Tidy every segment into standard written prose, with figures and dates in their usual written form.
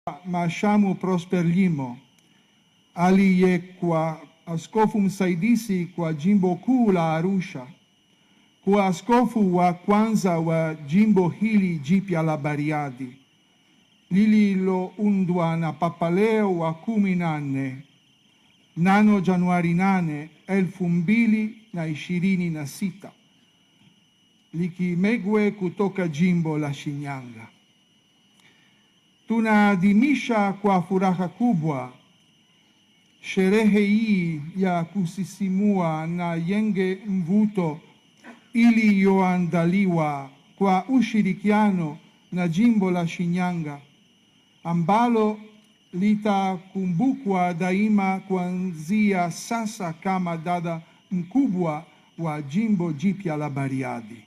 Mhashamu Prosper Limo aliyekuwa askofu msaidizi kwa jimbo kuu la Arusha, kuwa askofu wa kwanza wa jimbo hili jipya la Bariadi lililoundwa na Papa Leo wa 14 mnamo Januari 8, 2026 likimegwe kutoka jimbo la Shinyanga. Tunaadhimisha kwa furaha kubwa sherehe hii ya kusisimua na yenye mvuto iliyoandaliwa kwa ushirikiano na jimbo la Shinyanga, ambalo litakumbukwa daima kuanzia sasa kama dada mkubwa wa jimbo jipya la Bariadi.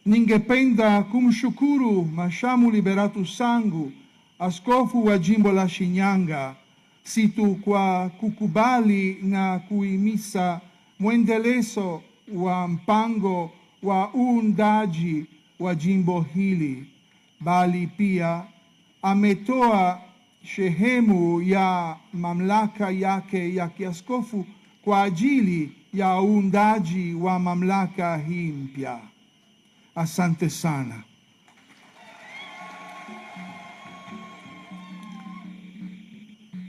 Ningependa kumshukuru Mhashamu Liberatus Sangu, askofu wa jimbo la Shinyanga, si tu kwa kukubali na kuhimiza mwendelezo wa mpango wa uundaji wa jimbo hili, bali pia ametoa sehemu ya mamlaka yake ya kiaskofu kwa ajili ya uundaji wa mamlaka hii mpya. Asante sana.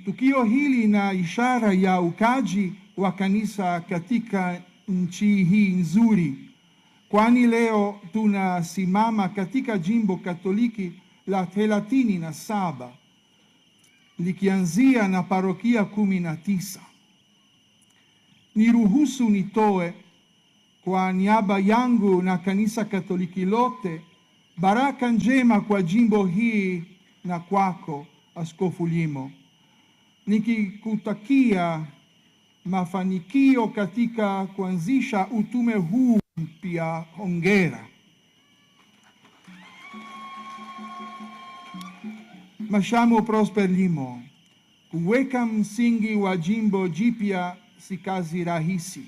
Tukio hili na ishara ya ukaji wa kanisa katika nchi hii nzuri, kwani leo tunasimama katika jimbo Katoliki la 37 likianzia na parokia 19. Niruhusu nitoe kwa niaba yangu na kanisa Katoliki lote baraka njema kwa jimbo hii na kwako, Askofu Limo, nikikutakia mafanikio katika kuanzisha utume huu mpya. Hongera. Mhashamu Prosper Limo, kuweka msingi wa jimbo jipya si kazi rahisi.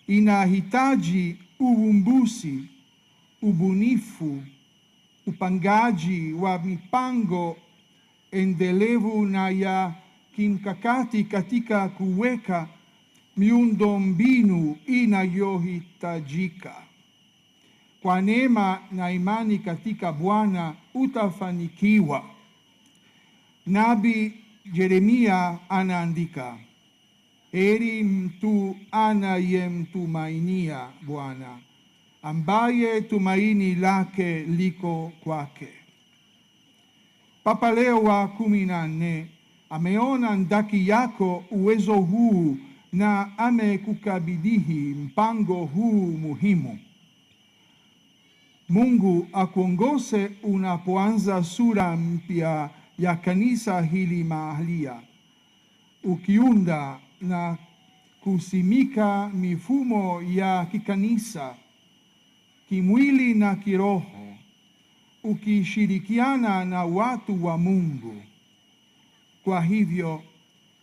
Inahitaji uvumbuzi, ubunifu, upangaji wa mipango endelevu na ya kimkakati katika kuweka miundombinu inayohitajika. Kwa neema na imani katika Bwana utafanikiwa. Nabii Yeremia anaandika, heri mtu anayemtumainia Bwana, ambaye tumaini lake liko kwake. Papa Leo wa 14 ameona ndani yako uwezo huu na amekukabidhi mpango huu muhimu. Mungu akuongoze unapoanza sura mpya ya kanisa hili mahalia, ukiunda na kusimika mifumo ya kikanisa kimwili na kiroho, ukishirikiana na watu wa Mungu. Kwa hivyo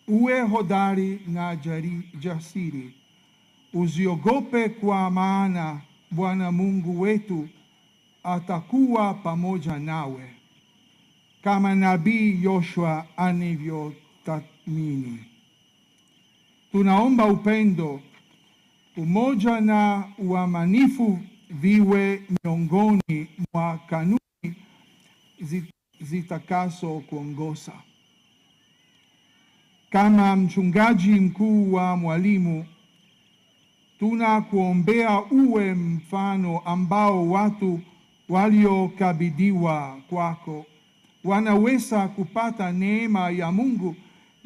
uwe hodari na jasiri, usiogope, kwa maana Bwana Mungu wetu atakuwa pamoja nawe, kama nabii Yoshua anavyotathmini. Tunaomba upendo, umoja na uaminifu viwe miongoni mwa kanuni zitakazo kuongoza. Kama mchungaji mkuu wa Mwalimu, tunakuombea uwe mfano ambao watu waliokabidhiwa kwako wanaweza kupata neema ya Mungu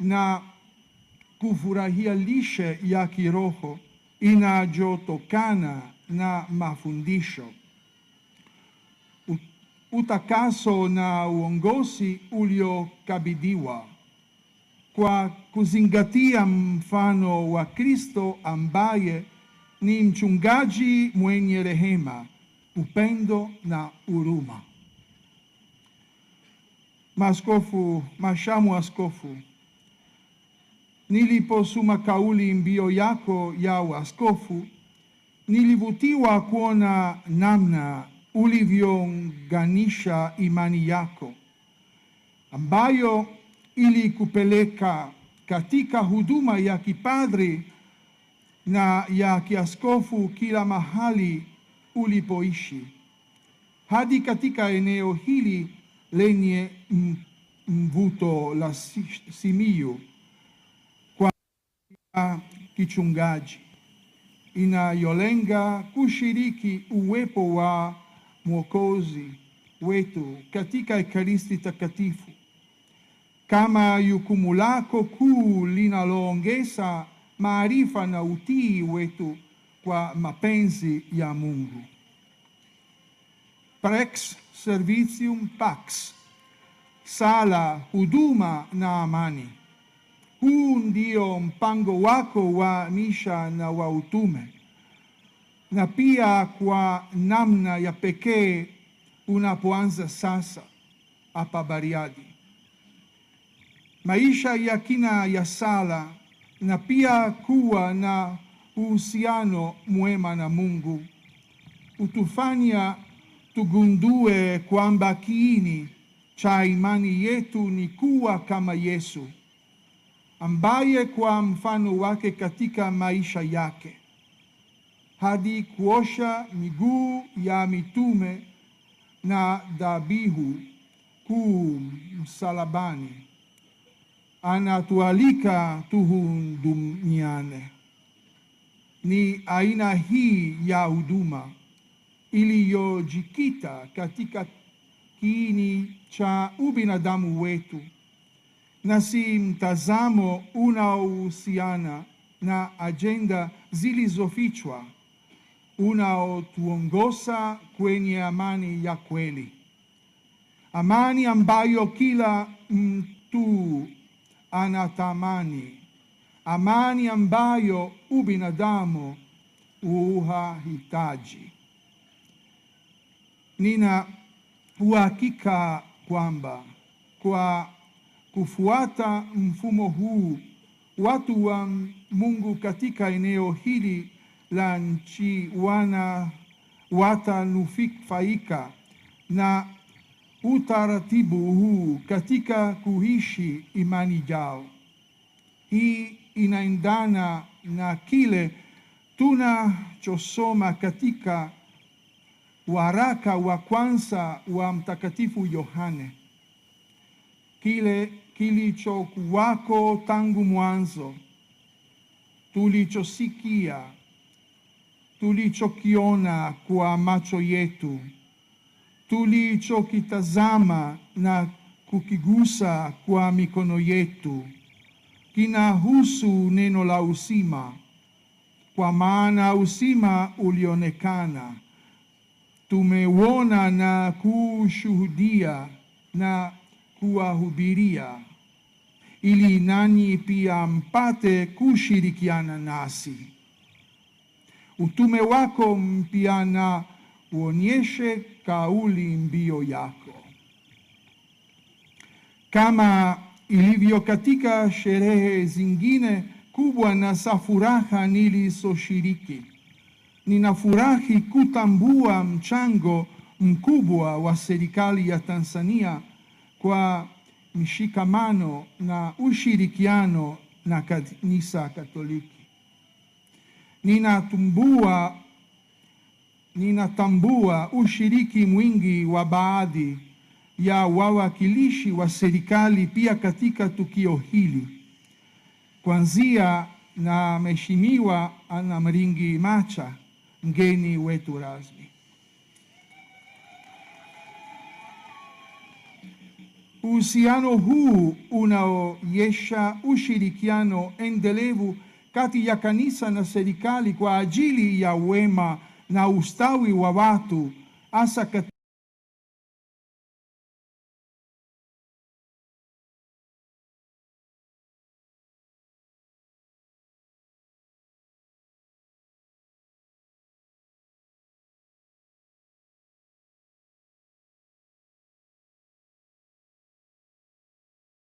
na kufurahia lishe ya kiroho inayotokana na mafundisho, utakaso na uongozi uliokabidhiwa, kwa kuzingatia mfano wa Kristo ambaye ni mchungaji mwenye rehema, upendo na huruma. Mhashamu Askofu, niliposoma kauli mbiu yako ya uaskofu, nilivutiwa kuona namna ulivyounganisha imani yako ambayo ilikupeleka katika huduma ya kipadri na ya kiaskofu kila mahali ulipoishi, hadi katika eneo hili lenye mvuto la Simiyu kwa kichungaji, inayolenga kushiriki uwepo wa Mwokozi wetu katika Ekaristi Takatifu kama jukumu lako kuu linaloongeza maarifa na utii wetu kwa mapenzi ya Mungu. Prex Servitium Pax, sala, huduma na amani. Huu ndio mpango wako wa misha na wa utume, na pia kwa namna ya pekee unapoanza sasa hapa Bariadi. Maisha ya kina ya sala na pia kuwa na uhusiano mwema na Mungu utufanya tugundue kwamba kiini cha imani yetu ni kuwa kama Yesu, ambaye kwa mfano wake katika maisha yake, hadi kuosha miguu ya mitume na dhabihu kuu msalabani, anatualika tuhudumiane. Ni aina hii ya huduma iliyojikita katika kiini cha ubinadamu wetu, na si mtazamo unaohusiana na ajenda zilizofichwa, unaotuongoza kwenye amani ya kweli, amani ambayo kila mtu anatamani, amani ambayo ubinadamu uhahitaji. Nina uhakika kwamba kwa kufuata mfumo huu, watu wa Mungu katika eneo hili la nchi watanufaika na utaratibu huu katika kuishi imani yao. Hii inaendana na kile tunachosoma katika waraka wa kwanza wa Mtakatifu Yohane, kile kilichokuwako tangu mwanzo, tulichosikia, tulichokiona kwa macho yetu, tulichokitazama na kukigusa kwa mikono yetu, kinahusu neno la uzima, kwa maana uzima ulionekana, tumeuona na kushuhudia na kuwahubiria, ili nanyi pia mpate kushirikiana nasi. Utume wako mpya na uonyeshe kauli mbiu yako. Kama ilivyo katika sherehe zingine kubwa na za furaha nilizoshiriki, ninafurahi kutambua mchango mkubwa wa serikali ya Tanzania kwa mshikamano na ushirikiano na Kanisa Katoliki. Ninatambua ushiriki mwingi wa baadhi ya wawakilishi wa serikali pia katika tukio hili, kuanzia na Mheshimiwa Anna Mringi Macha, mgeni wetu rasmi. Uhusiano huu unaonyesha ushirikiano endelevu kati ya kanisa na serikali kwa ajili ya wema na ustawi wa watu, hasa